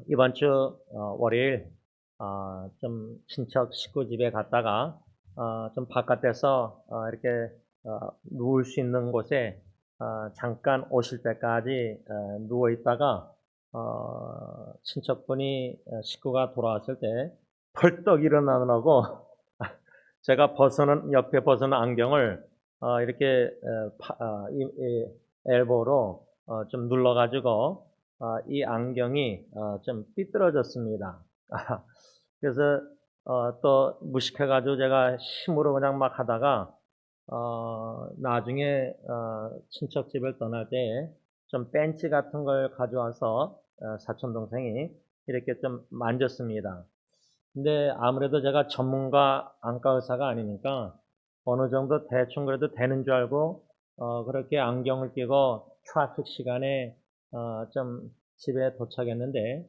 이번 주 월요일 좀 친척 식구 집에 갔다가 좀 바깥에서 이렇게 누울 수 있는 곳에 잠깐 오실 때까지 누워 있다가 친척분이 식구가 돌아왔을 때 벌떡 일어나느라고 제가 옆에 벗은 안경을 이렇게 이 엘보로 좀 눌러가지고 이 안경이 좀 삐뚤어졌습니다. 그래서 또 무식해가지고 제가 힘으로 그냥 막 하다가 나중에 친척 집을 떠날 때 좀 벤치 같은 걸 가져와서 사촌 동생이 이렇게 좀 만졌습니다. 근데 아무래도 제가 전문가 안과 의사가 아니니까 어느 정도 대충 그래도 되는 줄 알고 그렇게 안경을 끼고 트래픽 시간에 좀 집에 도착했는데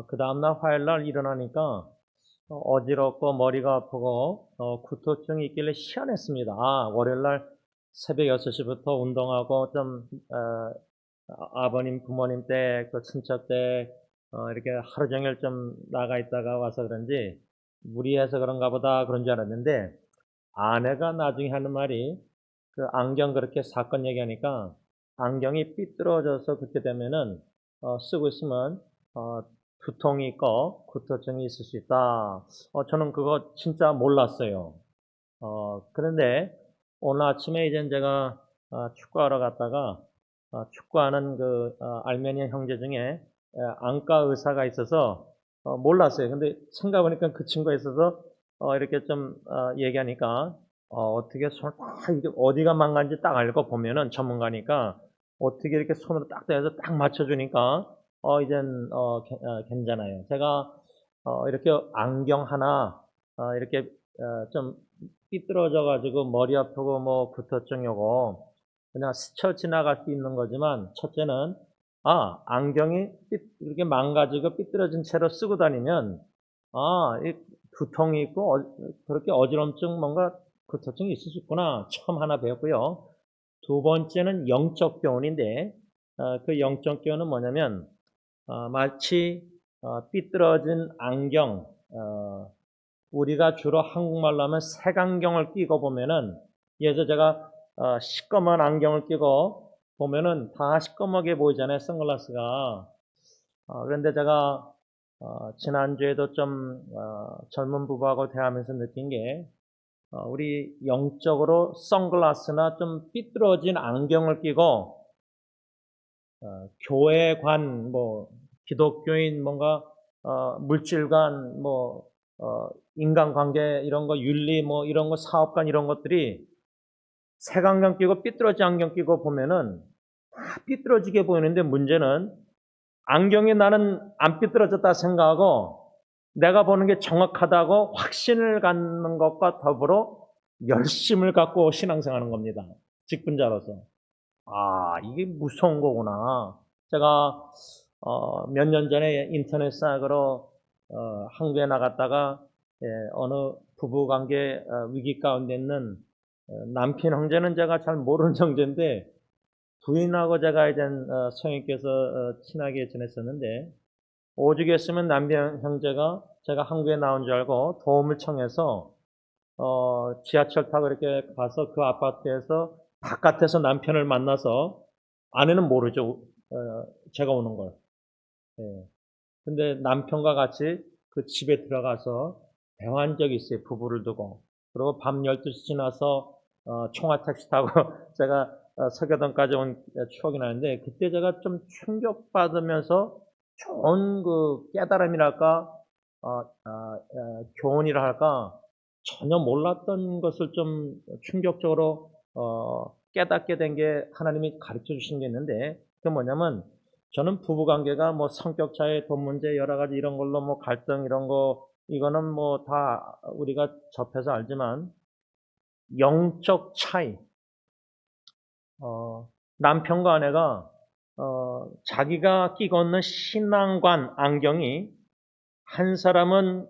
그 다음날 화요일날 일어나니까 어지럽고 머리가 아프고 구토증이 있길래 희한했습니다. 월요일날 새벽 6시부터 운동하고 좀 아버님 부모님 댁 또 친척 댁 이렇게 하루 종일 좀 나가 있다가 와서 그런지 무리해서 그런가 보다 그런 줄 알았는데 아내가 나중에 하는 말이 그 안경 그렇게 사건 얘기하니까 안경이 삐뚤어져서 그렇게 되면은 쓰고 있으면 두통이 있고 구토증이 있을 수 있다. 저는 그거 진짜 몰랐어요. 그런데 오늘 아침에 이제 제가 축구하러 갔다가 축구하는 그 알메니아 형제 중에 안과 의사가 있어서 몰랐어요. 근데 생각해보니까 그 친구가 있어서 이렇게 좀 얘기하니까 어떻게 손을 딱 이게 어디가 망가진지 딱 알고 보면은 전문가니까 어떻게 이렇게 손으로 딱 대서 딱 맞춰주니까 이젠 괜찮아요. 제가 이렇게 안경 하나 이렇게 좀 삐뚤어져 가지고 머리 아프고 뭐 구토증 요거 그냥 스쳐 지나갈 수 있는 거지만 첫째는 안경이 이렇게 망가지고 삐뚤어진 채로 쓰고 다니면 이 두통이 있고 그렇게 어지럼증 뭔가 구토증이 있을 수 있구나 처음 하나 배웠고요. 두 번째는 영적 교훈인데 그 영적 교훈은 뭐냐면 마치 삐뚤어진 안경 우리가 주로 한국말로 하면 색안경을 끼고 보면은 예서 제가 시꺼먼 안경을 끼고 보면은 다 시꺼멓게 보이잖아요, 선글라스가. 그런데 제가 지난주에도 좀 젊은 부부하고 대하면서 느낀 게 우리 영적으로 선글라스나 좀 삐뚤어진 안경을 끼고 교회관, 뭐 기독교인 뭔가 물질관, 뭐 인간관계 이런 거 윤리 뭐 이런 거 사업관 이런 것들이 색안경 끼고 삐뚤어진 안경 끼고 보면은 다 삐뚤어지게 보이는데 문제는 안경이 나는 안 삐뚤어졌다 생각하고 내가 보는 게 정확하다고 확신을 갖는 것과 더불어 열심을 갖고 신앙생활하는 겁니다. 직분자로서. 이게 무서운 거구나. 제가 몇 년 전에 인터넷 사역으로 한국에 나갔다가 어느 부부관계 위기 가운데 있는 남편 형제는 제가 잘 모르는 형제인데 부인하고 제가 이제 성인께서 친하게 지냈었는데 오죽했으면 남편 형제가 제가 한국에 나온 줄 알고 도움을 청해서 지하철 타고 이렇게 가서 그 아파트에서 바깥에서 남편을 만나서 아내는 모르죠. 제가 오는 걸. 예. 근데 남편과 같이 그 집에 들어가서 대화한 적이 있어요. 부부를 두고. 그리고 밤 12시 지나서 총화 택시 타고 제가 서교동까지 온 추억이 나는데 그때 제가 좀 충격받으면서 좋은 그 깨달음이랄까 교훈이라 할까 전혀 몰랐던 것을 좀 충격적으로 깨닫게 된 게 하나님이 가르쳐 주신 게 있는데 그게 뭐냐면 저는 부부관계가 뭐 성격 차이, 돈 문제 여러 가지 이런 걸로 뭐 갈등 이런 거 이거는 뭐 다 우리가 접해서 알지만 영적 차이 남편과 아내가 자기가 끼고 있는 신앙관 안경이 한 사람은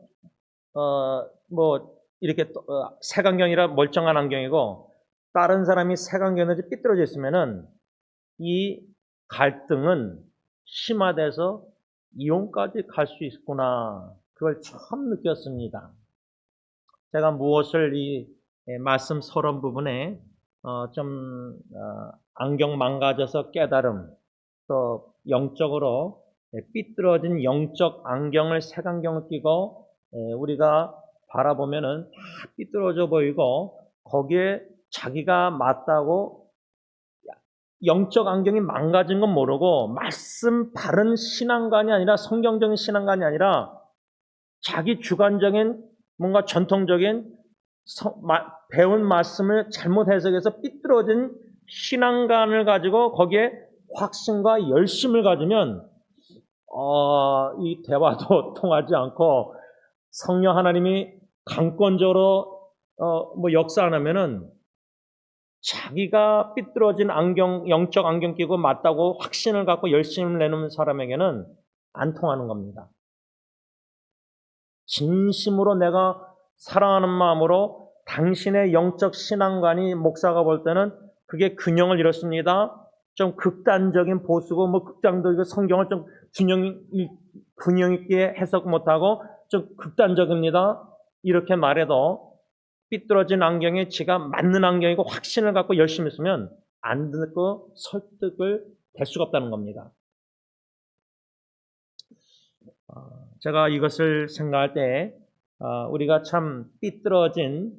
뭐 이렇게 색안경이라 멀쩡한 안경이고 다른 사람이 색안경이 삐뚤어져 있으면은 이 갈등은 심화돼서 이혼까지 갈 수 있구나. 그걸 처음 느꼈습니다. 제가 무엇을 이 말씀 서론 부분에 안경 망가져서 깨달음, 또 영적으로 삐뚤어진 영적 안경을 색안경을 끼고 우리가 바라보면은 다 삐뚤어져 보이고 거기에 자기가 맞다고 영적 안경이 망가진 건 모르고 말씀 바른 신앙관이 아니라 성경적인 신앙관이 아니라 자기 주관적인 뭔가 전통적인 배운 말씀을 잘못 해석해서 삐뚤어진 신앙관을 가지고 거기에 확신과 열심을 가지면 이 대화도 통하지 않고 성령 하나님이 강권적으로 역사 안 하면은 자기가 삐뚤어진 영적 안경 끼고 맞다고 확신을 갖고 열심을 내놓는 사람에게는 안 통하는 겁니다. 진심으로 내가 사랑하는 마음으로 당신의 영적 신앙관이 목사가 볼 때는 그게 균형을 잃었습니다. 좀 극단적인 보수고 극단적인 성경을 좀 균형 있게 해석 못하고 좀 극단적입니다. 이렇게 말해도 삐뚤어진 안경에 지가 맞는 안경이고 확신을 갖고 열심히 쓰면 안 듣고 설득을 될 수가 없다는 겁니다. 제가 이것을 생각할 때 우리가 참 삐뚤어진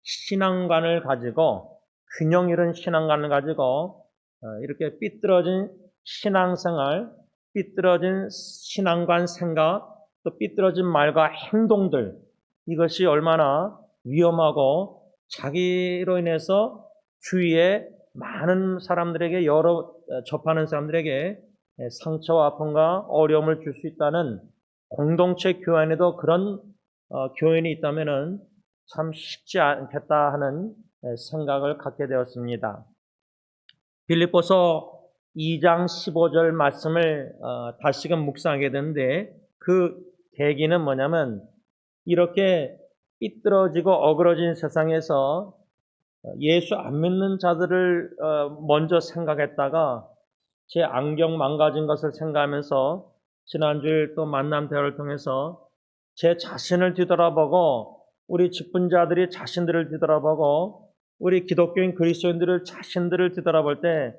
신앙관을 가지고 균형 잃은 신앙관을 가지고 이렇게 삐뚤어진 신앙생활, 삐뚤어진 신앙관 생각, 또 삐뚤어진 말과 행동들, 이것이 얼마나 위험하고 자기로 인해서 주위에 많은 사람들에게 접하는 사람들에게 상처와 아픔과 어려움을 줄 수 있다는 공동체 교회 안에도 그런 교인이 있다면은 참 쉽지 않겠다 하는 생각을 갖게 되었습니다. 빌립보서 2장 15절 말씀을 다시금 묵상하게 되는데 그 계기는 뭐냐면 이렇게 삐뚤어지고 어그러진 세상에서 예수 안 믿는 자들을 먼저 생각했다가 제 안경 망가진 것을 생각하면서 지난주에 또 만남 대화를 통해서 제 자신을 뒤돌아보고 우리 직분자들이 자신들을 뒤돌아보고 우리 기독교인 그리스도인들을 자신들을 뒤돌아볼 때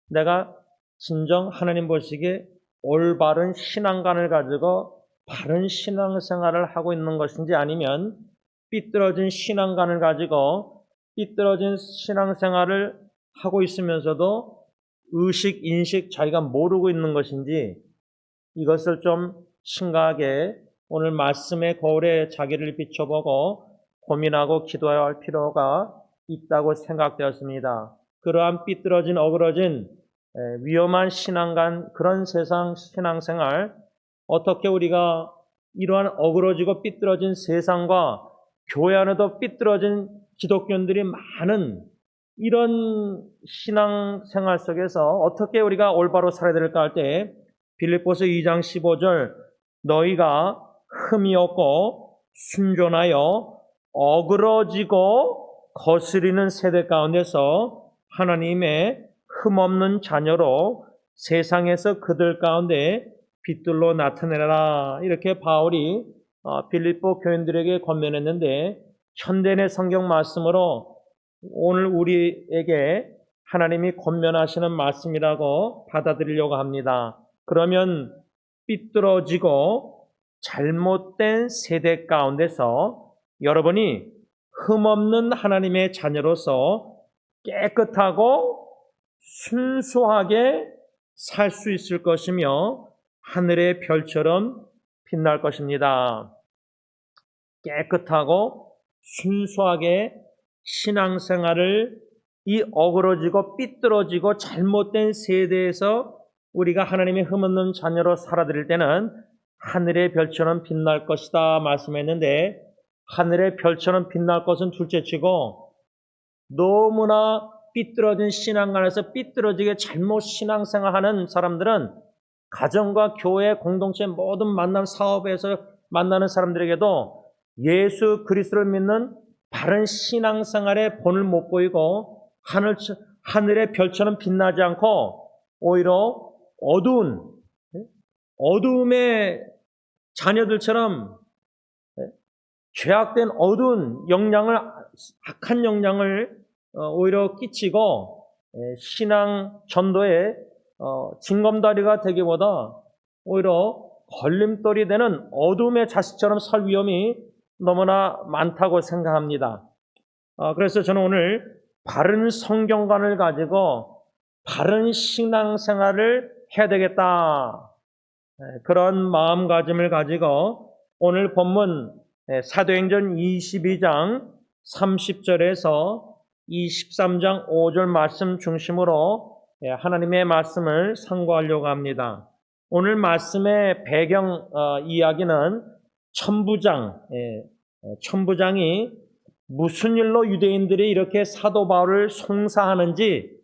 내가 진정 하나님 보시기에 올바른 신앙관을 가지고 바른 신앙생활을 하고 있는 것인지 아니면 삐뚤어진 신앙관을 가지고 삐뚤어진 신앙생활을 하고 있으면서도 의식, 인식 자기가 모르고 있는 것인지 이것을 좀 심각하게 오늘 말씀의 거울에 자기를 비춰보고 고민하고 기도해야 할 필요가 있다고 생각되었습니다. 그러한 삐뚤어진 어그러진 위험한 신앙관 그런 세상 신앙생활 어떻게 우리가 이러한 어그러지고 삐뚤어진 세상과 교회 안에도 삐뚤어진 기독교인들이 많은 이런 신앙생활 속에서 어떻게 우리가 올바로 살아야 될까 할 때 빌립보서 2장 15절 너희가 흠이 없고 순전하여 어그러지고 거스리는 세대 가운데서 하나님의 흠없는 자녀로 세상에서 그들 가운데 빛들로 나타내라. 이렇게 바울이 빌립보 교인들에게 권면했는데 현대의 성경 말씀으로 오늘 우리에게 하나님이 권면하시는 말씀이라고 받아들이려고 합니다. 그러면 삐뚤어지고 잘못된 세대 가운데서 여러분이 흠없는 하나님의 자녀로서 깨끗하고 순수하게 살 수 있을 것이며 하늘의 별처럼 빛날 것입니다. 깨끗하고 순수하게 신앙생활을 이 어그러지고 삐뚤어지고 잘못된 세대에서 우리가 하나님의 흠없는 자녀로 살아드릴 때는 하늘의 별처럼 빛날 것이다 말씀했는데 하늘의 별처럼 빛날 것은 둘째치고 너무나 삐뚤어진 신앙관에서 삐뚤어지게 잘못 신앙생활하는 사람들은 가정과 교회, 공동체 모든 만남 사업에서 만나는 사람들에게도 예수 그리스도를 믿는 바른 신앙생활의 본을 못 보이고 하늘의 별처럼 빛나지 않고 오히려 어두운 어두움의 자녀들처럼 죄악된 어두운 영향을, 악한 영향을 오히려 끼치고 신앙 전도의 징검다리가 되기보다 오히려 걸림돌이 되는 어둠의 자식처럼 살 위험이 너무나 많다고 생각합니다. 그래서 저는 오늘 바른 성경관을 가지고 바른 신앙생활을 해야 되겠다, 그런 마음가짐을 가지고 오늘 본문 사도행전 22장 30절에서 23장 5절 말씀 중심으로 하나님의 말씀을 상고하려고 합니다. 오늘 말씀의 배경 이야기는 천부장이 무슨 일로 유대인들이 이렇게 사도 바울을 송사하는지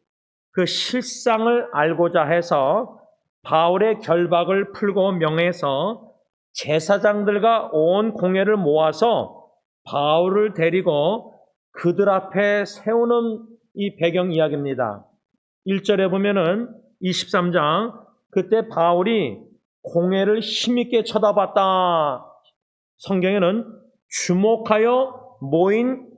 그 실상을 알고자 해서 바울의 결박을 풀고 명해서 제사장들과 온 공회를 모아서 바울을 데리고 그들 앞에 세우는 이 배경 이야기입니다. 1절에 보면은 23장, 그때 바울이 공회를 힘있게 쳐다봤다. 성경에는 주목하여 모인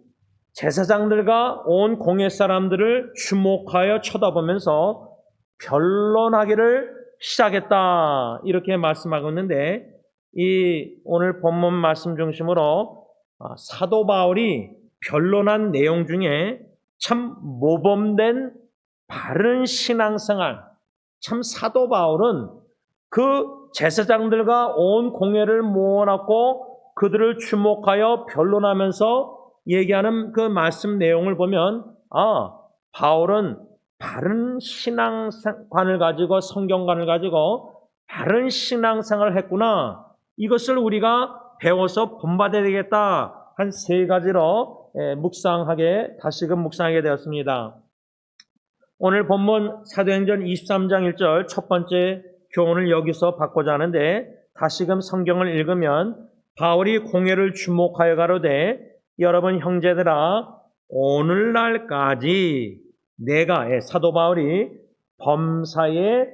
제사장들과 온 공회 사람들을 주목하여 쳐다보면서 변론하기를 시작했다, 이렇게 말씀하고 있는데, 이 오늘 본문 말씀 중심으로 사도 바울이 변론한 내용 중에 참 모범된 바른 신앙생활, 참 사도 바울은 그 제사장들과 온 공회를 모아놓고 그들을 주목하여 변론하면서 얘기하는 그 말씀 내용을 보면, 바울은 바른 신앙관을 가지고, 성경관을 가지고 바른 신앙생활을 했구나, 이것을 우리가 배워서 본받아야 되겠다, 한 세 가지로 다시금 묵상하게 되었습니다. 오늘 본문 사도행전 23장 1절 첫 번째 교훈을 여기서 받고자 하는데, 다시금 성경을 읽으면 바울이 공회를 주목하여 가로되, 여러분 형제들아, 오늘날까지 내가, 사도 바울이 범사의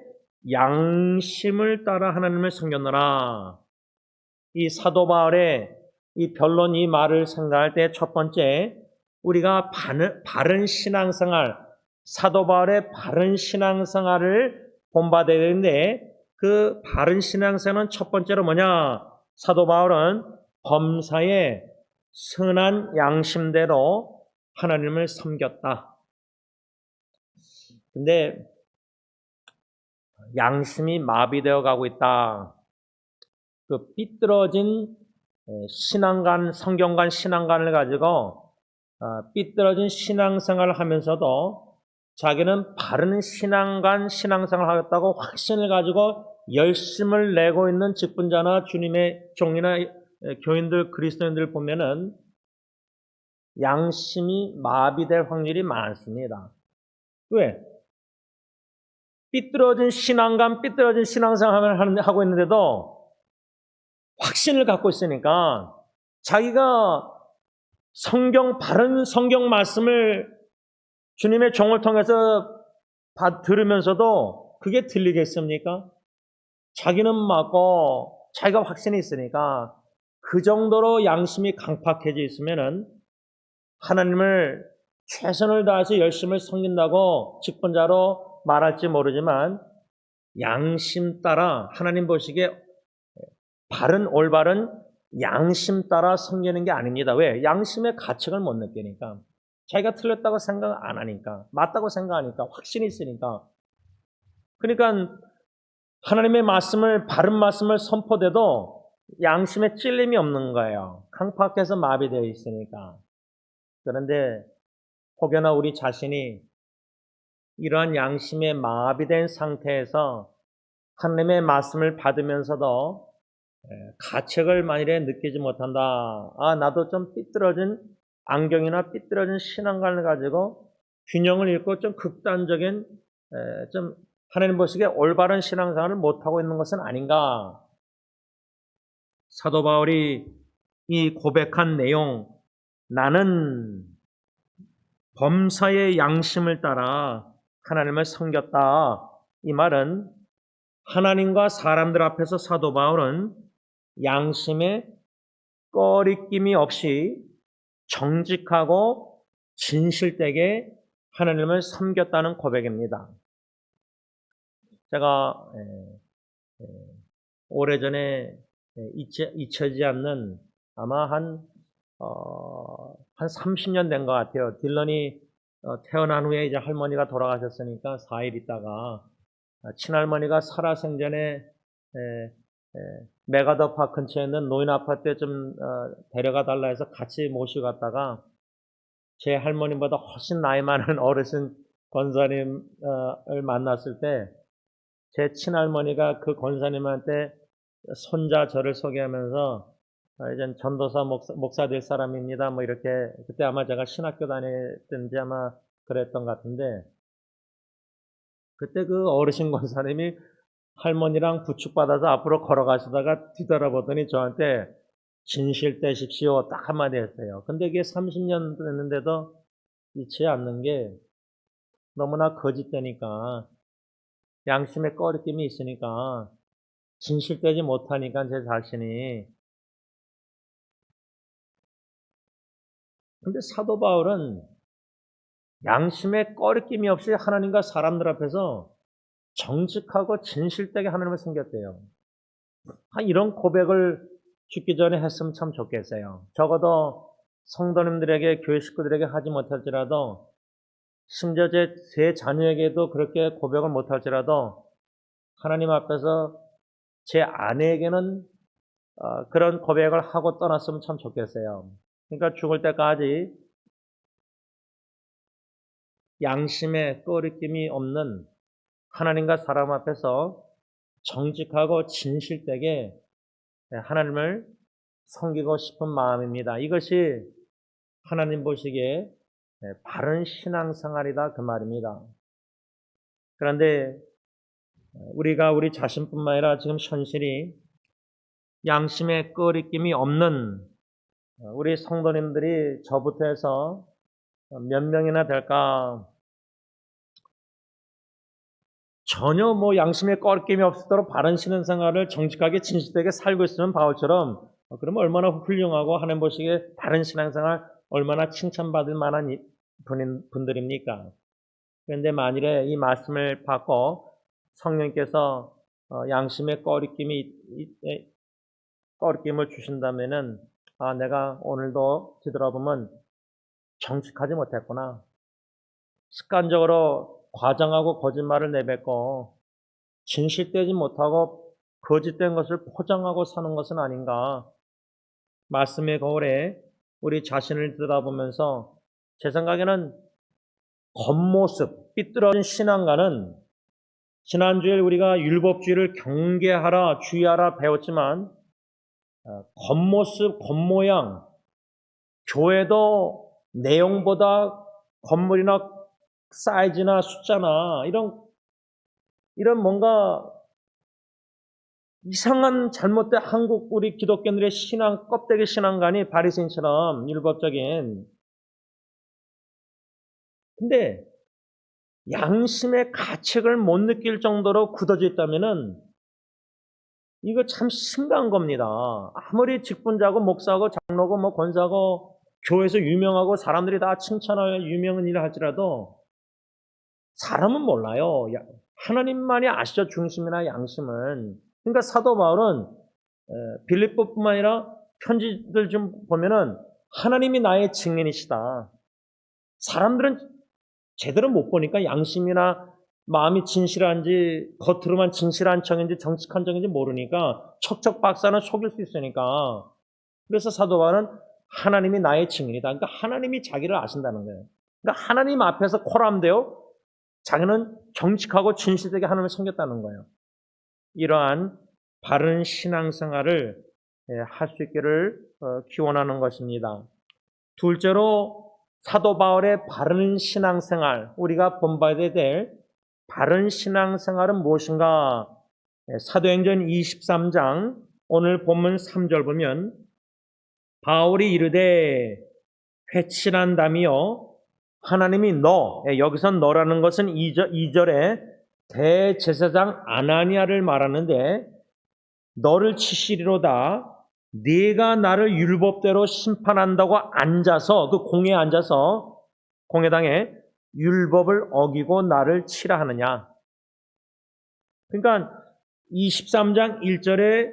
양심을 따라 하나님을 섬겼노라. 이 사도 바울의 이 변론, 이 말을 생각할 때 첫 번째, 우리가 바른 신앙생활, 사도 바울의 바른 신앙생활을 본받아야 되는데, 그 바른 신앙생활은 첫 번째로 뭐냐? 사도 바울은 범사의 선한 양심대로 하나님을 섬겼다. 근데 양심이 마비되어 가고 있다. 그 삐뚤어진 신앙관, 성경관 신앙관을 가지고 삐뚤어진 신앙생활을 하면서도 자기는 바른 신앙관 신앙생활을 하겠다고 확신을 가지고 열심을 내고 있는 직분자나 주님의 종이나 교인들, 그리스도인들 보면은 양심이 마비될 확률이 많습니다. 왜? 삐뚤어진 신앙관, 삐뚤어진 신앙생활을 하고 있는데도 확신을 갖고 있으니까 자기가 바른 성경 말씀을 주님의 종을 통해서 들으면서도 그게 들리겠습니까? 자기는 맞고 자기가 확신이 있으니까 그 정도로 양심이 강팍해져 있으면은 하나님을 최선을 다해서 열심을 섬긴다고 직분자로 말할지 모르지만, 양심 따라 하나님 보시기에 올바른 양심 따라 섬기는 게 아닙니다. 왜? 양심의 가책을 못 느끼니까. 자기가 틀렸다고 생각 안 하니까, 맞다고 생각하니까, 확신이 있으니까. 그러니까 하나님의 바른 말씀을 선포돼도 양심에 찔림이 없는 거예요. 강팍해서 마비되어 있으니까. 그런데 혹여나 우리 자신이 이러한 양심에 마비된 상태에서 하나님의 말씀을 받으면서도 가책을 만일에 느끼지 못한다. 나도 좀 삐뚤어진 안경이나 삐뚤어진 신앙관을 가지고 균형을 잃고 좀 극단적인, 좀 하나님 보시기에 올바른 신앙생활을 못하고 있는 것은 아닌가. 사도 바울이 이 고백한 내용, 나는 범사의 양심을 따라 하나님을 섬겼다, 이 말은 하나님과 사람들 앞에서 사도 바울은 양심에 꺼리낌이 없이 정직하고 진실되게 하나님을 섬겼다는 고백입니다. 제가 오래전에 잊혀지지 않는 아마 한 30년 된 것 같아요. 딜런이 태어난 후에 이제 할머니가 돌아가셨으니까 4일 있다가 친할머니가 살아생전에 메가더 근처에 있는 노인 아파트에 좀 데려가 달라 해서 같이 모시고 갔다가 제 할머니보다 훨씬 나이 많은 어르신 권사님을 만났을 때 제 친할머니가 그 권사님한테 손자 저를 소개하면서 이젠 전도사 목사 될 사람입니다. 뭐 이렇게 그때 아마 제가 신학교 다녔든지 아마 그랬던 것 같은데 그때 그 어르신 권사님이 할머니랑 부축받아서 앞으로 걸어가시다가 뒤돌아보더니 저한테 진실되십시오 딱 한마디 했어요. 근데 이게 30년 됐는데도 잊지 않는 게 너무나 거짓되니까 양심에 꺼리낌이 있으니까 진실되지 못하니까 제 자신이. 근데 사도 바울은 양심에 꺼리낌이 없이 하나님과 사람들 앞에서 정직하고 진실되게 하나님을 섬겼대요. 이런 고백을 죽기 전에 했으면 참 좋겠어요. 적어도 성도님들에게, 교회 식구들에게 하지 못할지라도, 심지어 제 자녀에게도 그렇게 고백을 못할지라도 하나님 앞에서 제 아내에게는 그런 고백을 하고 떠났으면 참 좋겠어요. 그러니까 죽을 때까지 양심에 꺼리낌이 없는 하나님과 사람 앞에서 정직하고 진실되게 하나님을 섬기고 싶은 마음입니다. 이것이 하나님 보시기에 바른 신앙생활이다 그 말입니다. 그런데 우리가 우리 자신뿐만 아니라 지금 현실이 양심에 꺼리낌이 없는 우리 성도님들이 저부터 해서 몇 명이나 될까? 전혀 양심에 꺼리낌이 없도록 바른 신앙생활을 정직하게 진실되게 살고 있으면 바울처럼 그러면 얼마나 훌륭하고 하나님 보시기에 바른 신앙생활 얼마나 칭찬받을 만한 분들입니까? 그런데 만일에 이 말씀을 받고 성령께서 양심의 꺼리낌을 주신다면은 내가 오늘도 뒤돌아보면 정직하지 못했구나. 습관적으로 과장하고 거짓말을 내뱉고 진실되지 못하고 거짓된 것을 포장하고 사는 것은 아닌가. 말씀의 거울에 우리 자신을 들여다보면서 제 생각에는 겉모습, 삐뚤어진 신앙과는 지난주에 우리가 율법주의를 경계하라, 주의하라 배웠지만 겉모습, 겉모양, 교회도 내용보다 건물이나 사이즈나 숫자나 이런 뭔가 이상한 잘못된 한국 우리 기독교인들의 신앙, 껍데기 신앙관이 바리새인처럼 율법적인. 근데 양심의 가책을 못 느낄 정도로 굳어져 있다면은 이거 참 심각한 겁니다. 아무리 직분자고 목사고 장로고 권사고 교회에서 유명하고 사람들이 다 칭찬할 유명한 일을 할지라도 사람은 몰라요. 하나님만이 아시죠, 중심이나 양심은. 그러니까 사도 바울은 빌립보뿐만 아니라 편지들 좀 보면은 하나님이 나의 증인이시다. 사람들은 제대로 못 보니까 양심이나 마음이 진실한지 겉으로만 진실한 척인지 정직한 척인지 모르니까 척척 박사는 속일 수 있으니까. 그래서 사도 바울은 하나님이 나의 증인이다. 그러니까 하나님이 자기를 아신다는 거예요. 그러니까 하나님 앞에서 코람되어 자기는 정직하고 진실되게 하나님을 섬겼다는 거예요. 이러한 바른 신앙생활을 할 수 있기를 기원하는 것입니다. 둘째로 사도 바울의 바른 신앙생활, 우리가 본받아야 될 바른 신앙생활은 무엇인가? 사도행전 23장 오늘 본문 3절 보면 바울이 이르되 회칠한다며 하나님이 여기서 너라는 것은 2절에 대제사장 아나니아를 말하는데 너를 치시리로다. 네가 나를 율법대로 심판한다고 앉아서 그 공회에 앉아서 공회당에 율법을 어기고 나를 치라 하느냐. 그러니까 23장 1절에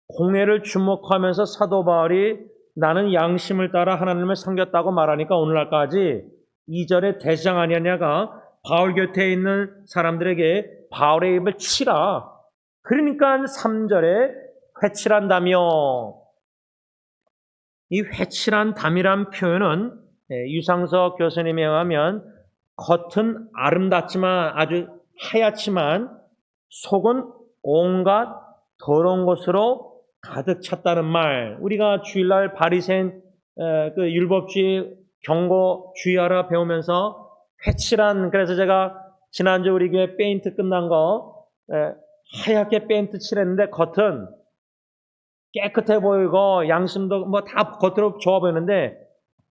공회를 주목하면서 사도 바울이 나는 양심을 따라 하나님을 섬겼다고 말하니까 오늘날까지 2절에 대제사장 아나니아가 바울 곁에 있는 사람들에게 바울의 입을 치라. 그러니까 3절에 회칠한다며. 이 회칠한담이란 표현은 유상석 교수님에 의하면 겉은 아름답지만 아주 하얗지만 속은 온갖 더러운 것으로 가득 찼다는 말. 우리가 주일날 바리새인 그 율법주의 경고 주의하라 배우면서 회칠한, 그래서 제가 지난주 우리 교회 페인트 끝난 거 하얗게 페인트 칠했는데 겉은 깨끗해 보이고 양심도 뭐 다 겉으로 좋아 보이는데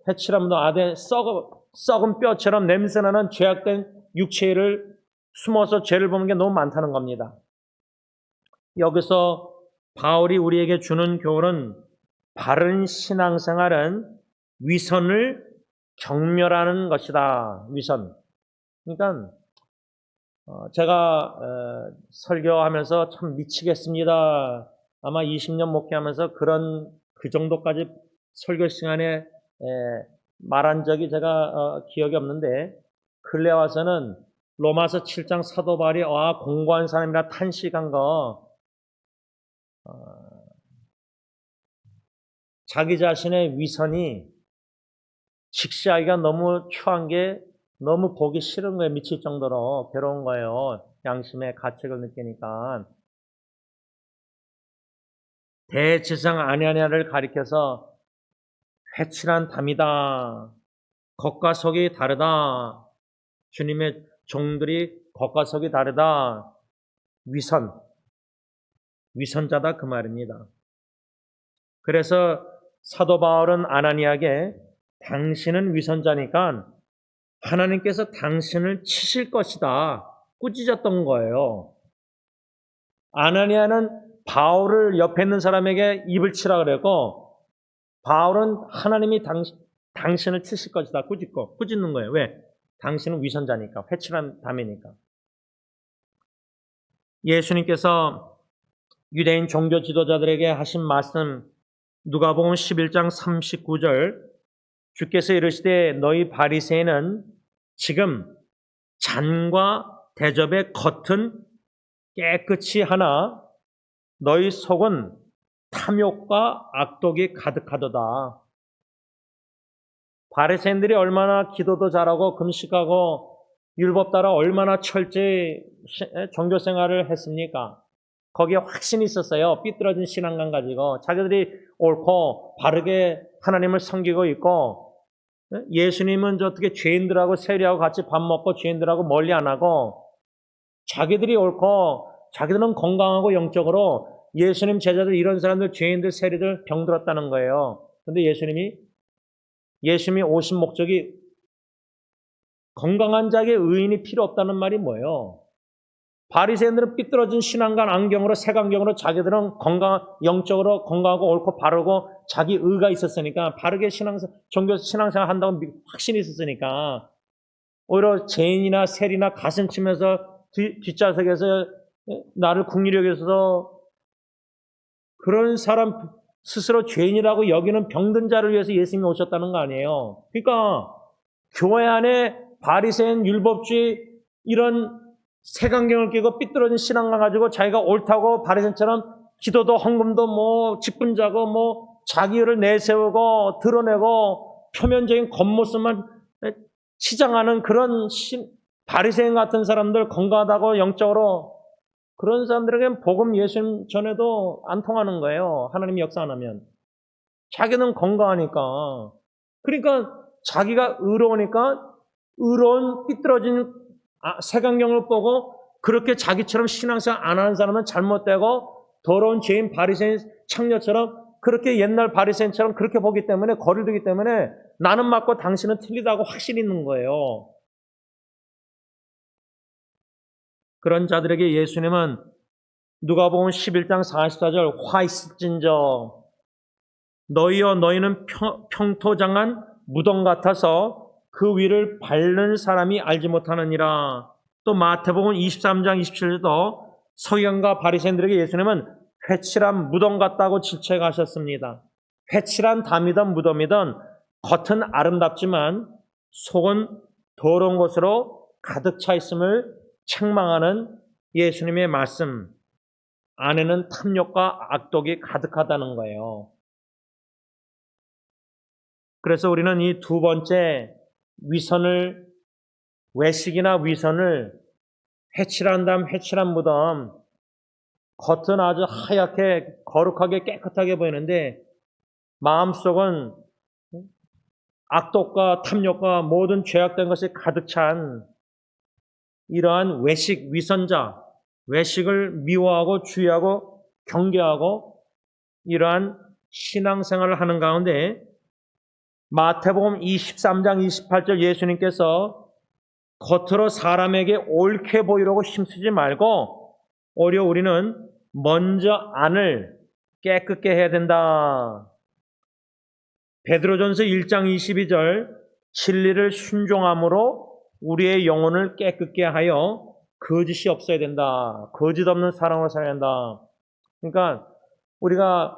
회칠함도 안에 썩은 뼈처럼 냄새나는 죄악된 육체를 숨어서 죄를 보는 게 너무 많다는 겁니다. 여기서 바울이 우리에게 주는 교훈은 바른 신앙생활은 위선을 경멸하는 것이다. 위선. 그러니까 제가 설교하면서 참 미치겠습니다. 아마 20년 목회하면서 그 정도까지 설교 시간에 말한 적이 제가 기억이 없는데 근래 와서는 로마서 7장 사도 바울이 공고한 사람이라 탄식한 거 자기 자신의 위선이 직시하기가 너무 추한 게 너무 보기 싫은 거예요. 미칠 정도로 괴로운 거예요. 양심의 가책을 느끼니까. 대제사장 아나니아를 가리켜서 회칠한 담이다. 겉과 속이 다르다. 주님의 종들이 겉과 속이 다르다. 위선자다 그 말입니다. 그래서 사도 바울은 아나니아에게 당신은 위선자니까 하나님께서 당신을 치실 것이다. 꾸짖었던 거예요. 아나니아는 바울을 옆에 있는 사람에게 입을 치라 그랬고 바울은 하나님이 당신을 치실 것이다. 꾸짖는 거예요. 왜? 당신은 위선자니까. 회칠한 담이니까. 예수님께서 유대인 종교 지도자들에게 하신 말씀 누가복음 11장 39절 주께서 이르시되 너희 바리새인은 지금 잔과 대접의 겉은 깨끗이 하나 너희 속은 탐욕과 악독이 가득하도다. 바리새인들이 얼마나 기도도 잘하고 금식하고 율법 따라 얼마나 철저히 종교생활을 했습니까? 거기에 확신이 있었어요. 삐뚤어진 신앙관 가지고 자기들이 옳고 바르게 하나님을 섬기고 있고 예수님은 어떻게 죄인들하고 세리하고 같이 밥 먹고 죄인들하고 멀리 안 하고 자기들이 옳고 자기들은 건강하고 영적으로 예수님 제자들 이런 사람들 죄인들 세리들 병들었다는 거예요. 그런데 예수님이 오신 목적이 건강한 자에게 의인이 필요 없다는 말이 뭐예요? 바리새인들은 삐뚤어진 신앙관 안경으로 색안경으로 자기들은 영적으로 건강하고 옳고 바르고 자기 의가 있었으니까 바르게 종교 신앙생활 한다고 확신이 있었으니까 오히려 죄인이나 세리나 가슴 치면서 뒷좌석에서 나를 국리를 여겨서 그런 사람 스스로 죄인이라고 여기는 병든 자를 위해서 예수님이 오셨다는 거 아니에요. 그러니까 교회 안에 바리새인 율법주의 이런 색안경을 끼고 삐뚤어진 신앙만 가지고 자기가 옳다고 바리새인처럼 기도도 헌금도 직분자고 자기를 내세우고 드러내고 표면적인 겉모습만 치장하는 그런 바리새인 같은 사람들 건강하다고 영적으로 그런 사람들에게는 복음 예수님 전에도 안 통하는 거예요. 하나님이 역사 안 하면. 자기는 건강하니까. 그러니까 자기가 의로우니까 의로운 삐뚤어진 색안경을 보고 그렇게 자기처럼 신앙생활 안 하는 사람은 잘못되고 더러운 죄인 바리새인 창녀처럼 그렇게 옛날 바리새인처럼 그렇게 보기 때문에 거리를 두기 때문에 나는 맞고 당신은 틀리다고 확신이 있는 거예요. 그런 자들에게 예수님은 누가복음 11장 44절 화 있을진저 너희여 너희는 평토장한 무덤 같아서 그 위를 밟는 사람이 알지 못하느니라. 또 마태복음 23장 27절도 서기관과 바리새인들에게 예수님은 회칠한 무덤 같다고 질책하셨습니다. 회칠한 담이든 무덤이든 겉은 아름답지만 속은 더러운 것으로 가득 차 있음을 책망하는 예수님의 말씀, 안에는 탐욕과 악독이 가득하다는 거예요. 그래서 우리는 이 두 번째 위선을, 외식이나 위선을 회칠한 담, 회칠한 무덤, 겉은 아주 하얗게 거룩하게 깨끗하게 보이는데 마음속은 악독과 탐욕과 모든 죄악된 것이 가득 찬 이러한 외식, 위선자, 외식을 미워하고 주의하고 경계하고 이러한 신앙생활을 하는 가운데 마태복음 23장 28절 예수님께서 겉으로 사람에게 옳게 보이려고 힘쓰지 말고 오히려 우리는 먼저 안을 깨끗게 해야 된다. 베드로전서 1장 22절 진리를 순종함으로 우리의 영혼을 깨끗게 하여 거짓이 없어야 된다. 거짓 없는 사랑으로 살아야 한다. 그러니까 우리가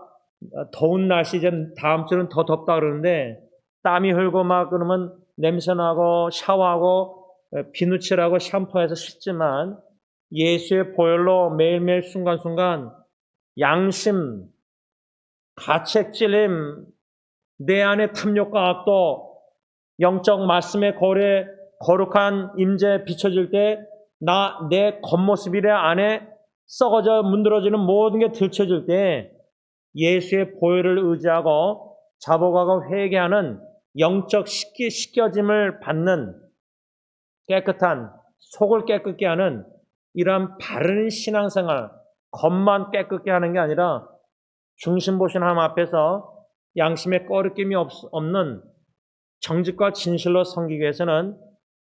더운 날씨 이제 다음 주는 더 덥다 그러는데 땀이 흘고 막 그러면 냄새나고 샤워하고 비누칠하고 샴푸해서 씻지만 예수의 보혈로 매일매일 순간순간 양심, 가책찔림, 내 안에 탐욕과 악도, 영적 말씀의 거룩한 임재에 비춰질 때 내 겉모습이래 안에 썩어져 문드러지는 모든 게 들춰질 때 예수의 보혈을 의지하고 자복하고 회개하는 영적 씻겨짐을 받는 깨끗한 속을 깨끗게 하는 이러한 바른 신앙생활, 겉만 깨끗게 하는 게 아니라 중심 보신 하나님 앞에서 양심에 꺼리낌이 없는 정직과 진실로 섬기기 위해서는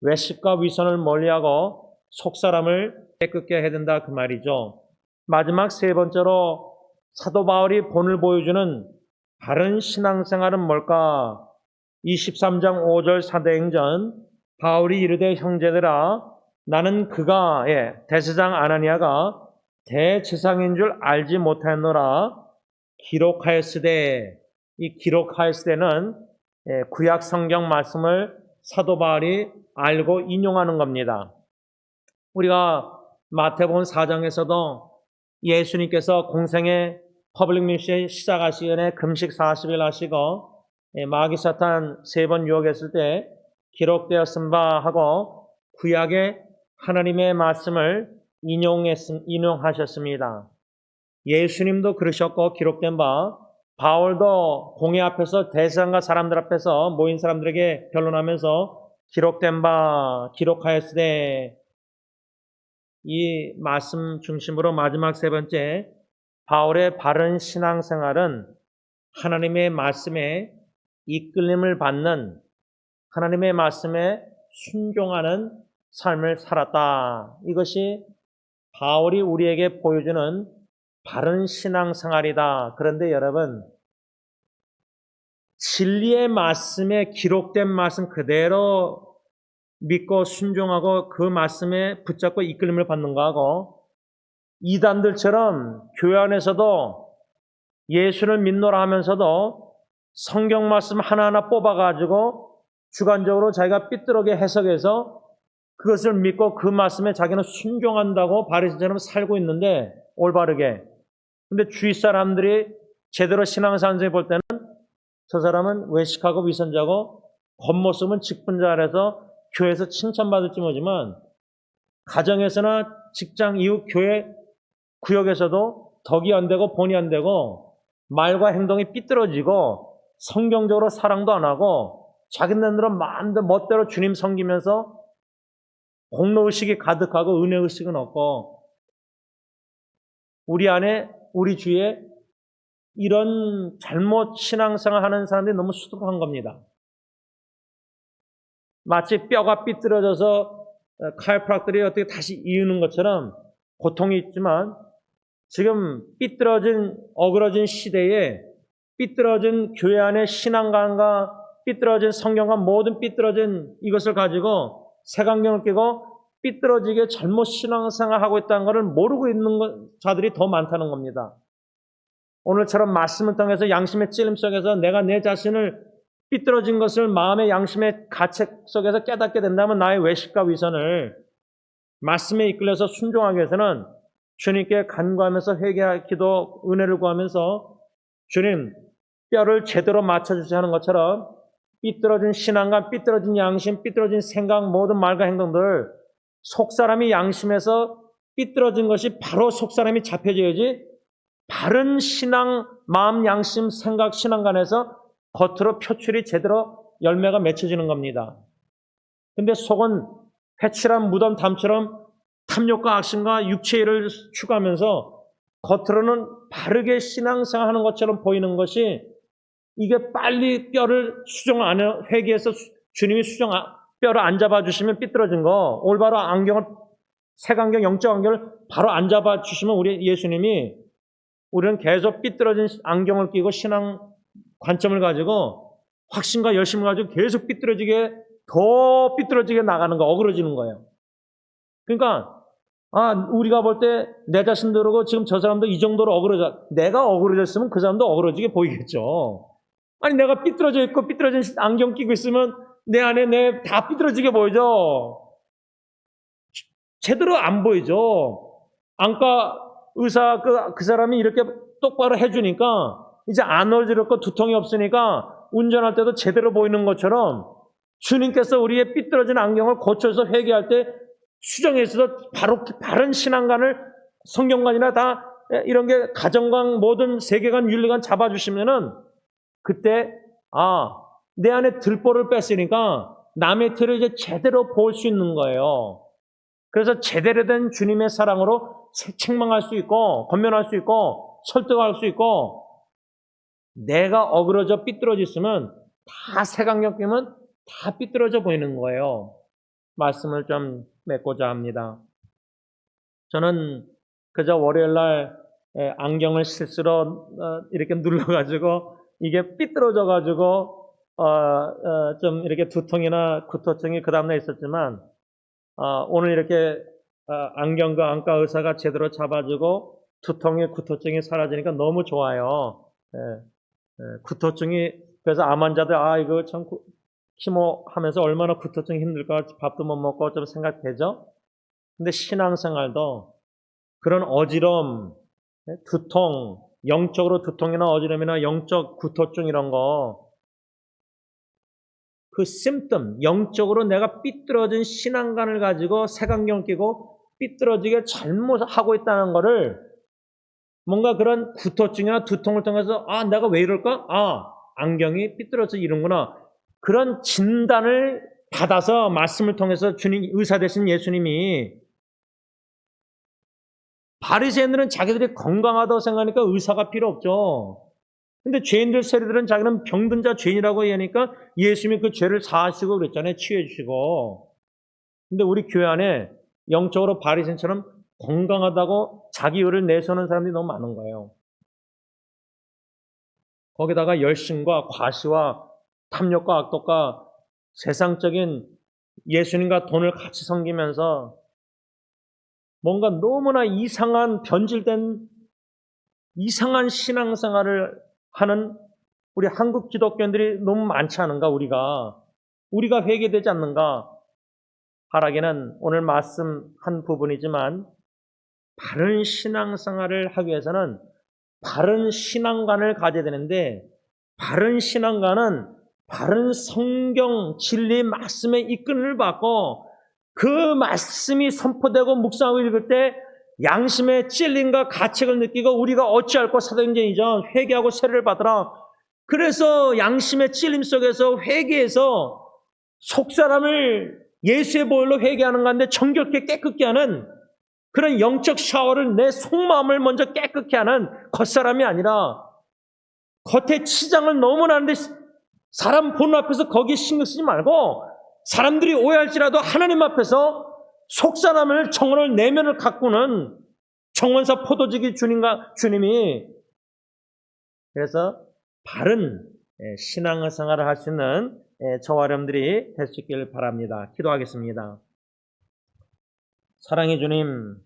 외식과 위선을 멀리하고 속사람을 깨끗게 해야 된다 그 말이죠. 마지막 세 번째로 사도 바울이 본을 보여주는 바른 신앙생활은 뭘까? 23장 5절 사도행전 바울이 이르되 형제들아 나는 그가 대제사장 아나니아가 대제사장인 줄 알지 못하였노라 기록하였으되 이 기록하였으되는 구약 성경 말씀을 사도 바울이 알고 인용하는 겁니다. 우리가 마태복음 4장에서도 예수님께서 공생의 퍼블릭 미니스트리 시작하시기 전에 금식 40일 하시고 마귀 사탄 3번 유혹했을 때 기록되었음 바 하고 구약의 하나님의 말씀을 인용하셨습니다. 예수님도 그러셨고 기록된 바 바울도 공회 앞에서 대제사장과 사람들 앞에서 모인 사람들에게 변론하면서 기록된 바 기록하였으되 이 말씀 중심으로 마지막 세 번째 바울의 바른 신앙생활은 하나님의 말씀에 이끌림을 받는 하나님의 말씀에 순종하는 삶을 살았다. 이것이 바울이 우리에게 보여주는 바른 신앙생활이다. 그런데 여러분 진리의 말씀에 기록된 말씀 그대로 믿고 순종하고 그 말씀에 붙잡고 이끌림을 받는 거하고 이단들처럼 교회 안에서도 예수를 믿노라 하면서도 성경 말씀 하나하나 뽑아가지고 주관적으로 자기가 삐뚤하게 해석해서 그것을 믿고 그 말씀에 자기는 순종한다고 바리새인처럼 살고 있는데 올바르게. 근데 주위 사람들이 제대로 신앙생활을 볼 때는 저 사람은 외식하고 위선자고 겉모습은 직분자라서 교회에서 칭찬받을지 모르지만 가정에서나 직장 이후 교회 구역에서도 덕이 안 되고 본이 안 되고 말과 행동이 삐뚤어지고 성경적으로 사랑도 안 하고 자기네들은 마음대로 멋대로 주님 섬기면서 공로의식이 가득하고 은혜의식은 없고 우리 안에 우리 주위에 이런 잘못 신앙생활 하는 사람들이 너무 수두룩한 겁니다. 마치 뼈가 삐뚤어져서 카이프락들이 어떻게 다시 이으는 것처럼 고통이 있지만 지금 삐뚤어진 어그러진 시대에 삐뚤어진 교회 안의 신앙관과 삐뚤어진 성경과 모든 삐뚤어진 이것을 가지고 색안경을 끼고 삐뚤어지게 잘못 신앙생활하고 있다는 것을 모르고 있는 자들이 더 많다는 겁니다. 오늘처럼 말씀을 통해서 양심의 찔림 속에서 내가 내 자신을 삐뚤어진 것을 마음의 양심의 가책 속에서 깨닫게 된다면 나의 외식과 위선을 말씀에 이끌려서 순종하기 위해서는 주님께 간구하면서 회개할 기도 은혜를 구하면서 주님 뼈를 제대로 맞춰주세요 하는 것처럼 삐뚤어진 신앙과 삐뚤어진 양심, 삐뚤어진 생각 모든 말과 행동들 속사람이 양심에서 삐뚤어진 것이 바로 속사람이 잡혀져야지 바른 신앙, 마음, 양심, 생각, 신앙관에서 겉으로 표출이 제대로 열매가 맺혀지는 겁니다. 근데 속은 회칠한 무덤 담처럼 탐욕과 악심과 육체의 일을 추구하면서 겉으로는 바르게 신앙생활하는 것처럼 보이는 것이 이게 빨리 뼈를 수정 안 해, 회개해서 주님이 뼈를 안 잡아주시면 삐뚤어진 거 올바로 안경을 색안경, 영적 안경을 바로 안 잡아주시면 우리 예수님이 우리는 계속 삐뚤어진 안경을 끼고 신앙 관점을 가지고 확신과 열심을 가지고 계속 더 삐뚤어지게 나가는 거, 어그러지는 거예요. 그러니까 우리가 볼 때 내 자신도 그러고 지금 저 사람도 이 정도로 내가 어그러졌으면 그 사람도 어그러지게 보이겠죠. 아니 내가 삐뚤어져 있고 삐뚤어진 안경 끼고 있으면 내 안에 다 삐뚤어지게 보이죠. 제대로 안 보이죠. 안과 의사 그 사람이 이렇게 똑바로 해주니까 이제 안 어지럽고 두통이 없으니까 운전할 때도 제대로 보이는 것처럼 주님께서 우리의 삐뚤어진 안경을 고쳐서 회개할 때 수정해 있어서 바로 바른 신앙관을 성경관이나 다 이런 게 가정관 모든 세계관 윤리관 잡아주시면은 그때 내 안에 들보를 뺐으니까 남의 틀을 이제 제대로 볼 수 있는 거예요. 그래서 제대로 된 주님의 사랑으로 책망할 수 있고 권면할 수 있고 설득할 수 있고 내가 어그러져 삐뚤어져 있으면 다 색안경 끼면 다 삐뚤어져 보이는 거예요. 말씀을 좀 맺고자 합니다. 저는 그저 월요일날 안경을 실수로 이렇게 눌러가지고 이게 삐뚤어져가지고 좀 이렇게 두통이나 구토증이 그 다음날 있었지만 오늘 이렇게 안경과 안과 의사가 제대로 잡아주고 두통이 구토증이 사라지니까 너무 좋아요. 구토증이 그래서 암 환자들 이거 참 키모 하면서 얼마나 구토증이 힘들까 밥도 못 먹고 좀 생각되죠. 근데 신앙생활도 그런 어지러움, 두통, 영적으로 두통이나 어지러움이나 영적 구토증 이런 거 그 심점, 영적으로 내가 삐뚤어진 신앙관을 가지고 색안경 끼고 삐뚤어지게 잘못하고 있다는 거를 뭔가 그런 구토증이나 두통을 통해서 내가 왜 이럴까? 안경이 삐뚤어져 이런구나. 그런 진단을 받아서 말씀을 통해서 주님 의사 되신 예수님이 바리새인들은 자기들이 건강하다고 생각하니까 의사가 필요 없죠. 근데 죄인들 세리들은 자기는 병든 자 죄인이라고 얘기하니까 예수님이 그 죄를 사하시고 그랬잖아요. 치유해 주시고. 근데 우리 교회 안에 영적으로 바리새인처럼 건강하다고 자기 의를 내세우는 사람들이 너무 많은 거예요. 거기다가 열심과 과시와 탐욕과 악독과 세상적인 예수님과 돈을 같이 섬기면서 뭔가 너무나 이상한 변질된 이상한 신앙생활을 하는 우리 한국 기독교인들이 너무 많지 않은가 우리가 회개되지 않는가 바라기는 오늘 말씀한 부분이지만 바른 신앙생활을 하기 위해서는 바른 신앙관을 가져야 되는데 바른 신앙관은 바른 성경 진리 말씀의 이끌림을 받고 그 말씀이 선포되고 묵상하고 읽을 때 양심의 찔림과 가책을 느끼고 우리가 어찌할꼬 사도행전이죠. 회개하고 세례를 받으라. 그래서 양심의 찔림 속에서 회개해서 속사람을 예수의 보혈로 회개하는 가운데 정결케 깨끗게 하는 그런 영적 샤워를 내 속마음을 먼저 깨끗게 하는 겉사람이 아니라 겉에 치장을 너무 나는데 사람 보는 앞에서 거기에 신경 쓰지 말고 사람들이 오해할지라도 하나님 앞에서 속사람을 정원을 내면을 가꾸는 정원사 포도주기 주님이 그래서 바른 신앙생활을 할 수 있는 저와 여러분들이 될 수 있기를 바랍니다. 기도하겠습니다. 사랑의 주님,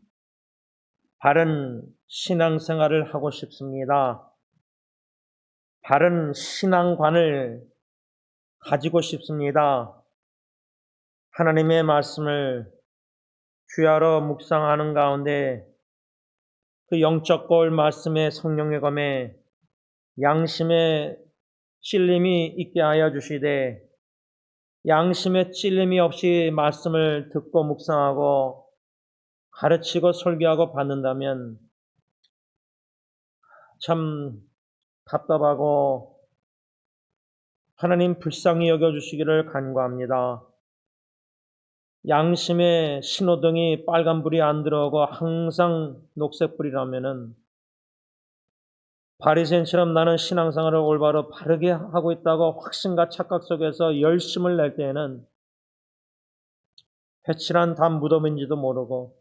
바른 신앙생활을 하고 싶습니다. 바른 신앙관을 가지고 싶습니다. 하나님의 말씀을 귀하러 묵상하는 가운데 그 영적 거울 말씀의 성령의 검에 양심의 찔림이 있게 하여 주시되 양심의 찔림이 없이 말씀을 듣고 묵상하고 가르치고 설교하고 받는다면 참 답답하고 하나님 불쌍히 여겨주시기를 간구합니다. 양심의 신호등이 빨간불이 안 들어오고 항상 녹색불이라면은 바리새인처럼 나는 신앙생활을 올바로 바르게 하고 있다고 확신과 착각 속에서 열심을 낼 때에는 회칠한 단 무덤인지도 모르고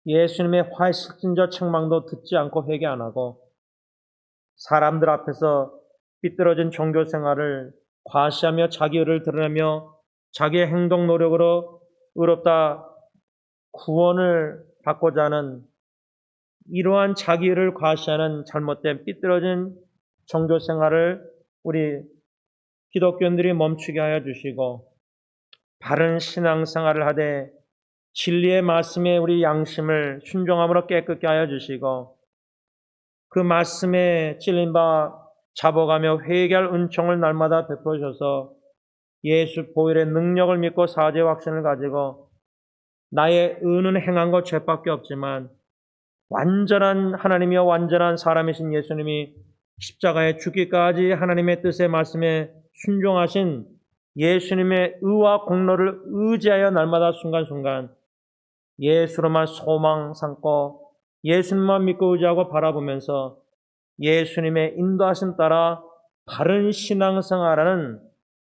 예수님의 화해실진저 책망도 듣지 않고 회개 안 하고 사람들 앞에서 삐뚤어진 종교생활을 과시하며 자기 의를 드러내며 자기의 행동 노력으로 의롭다 구원을 받고자 하는 이러한 자기를 과시하는 잘못된 삐뚤어진 종교생활을 우리 기독교인들이 멈추게 하여 주시고 바른 신앙생활을 하되 진리의 말씀에 우리 양심을 순종함으로 깨끗게 하여 주시고 그 말씀에 찔린 바 잡아가며 회개할 은총을 날마다 베풀어 주셔서 예수 보혈의 능력을 믿고 사죄의 확신을 가지고 나의 의는 행한 것 죄밖에 없지만 완전한 하나님이여 완전한 사람이신 예수님이 십자가에 죽기까지 하나님의 뜻의 말씀에 순종하신 예수님의 의와 공로를 의지하여 날마다 순간순간 예수로만 소망 삼고 예수님만 믿고 의지하고 바라보면서 예수님의 인도하심 따라 바른 신앙생활하는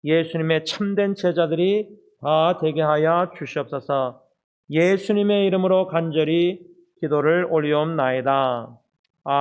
예수님의 참된 제자들이 다 되게 하여 주시옵소서. 예수님의 이름으로 간절히 기도를 올리옵나이다.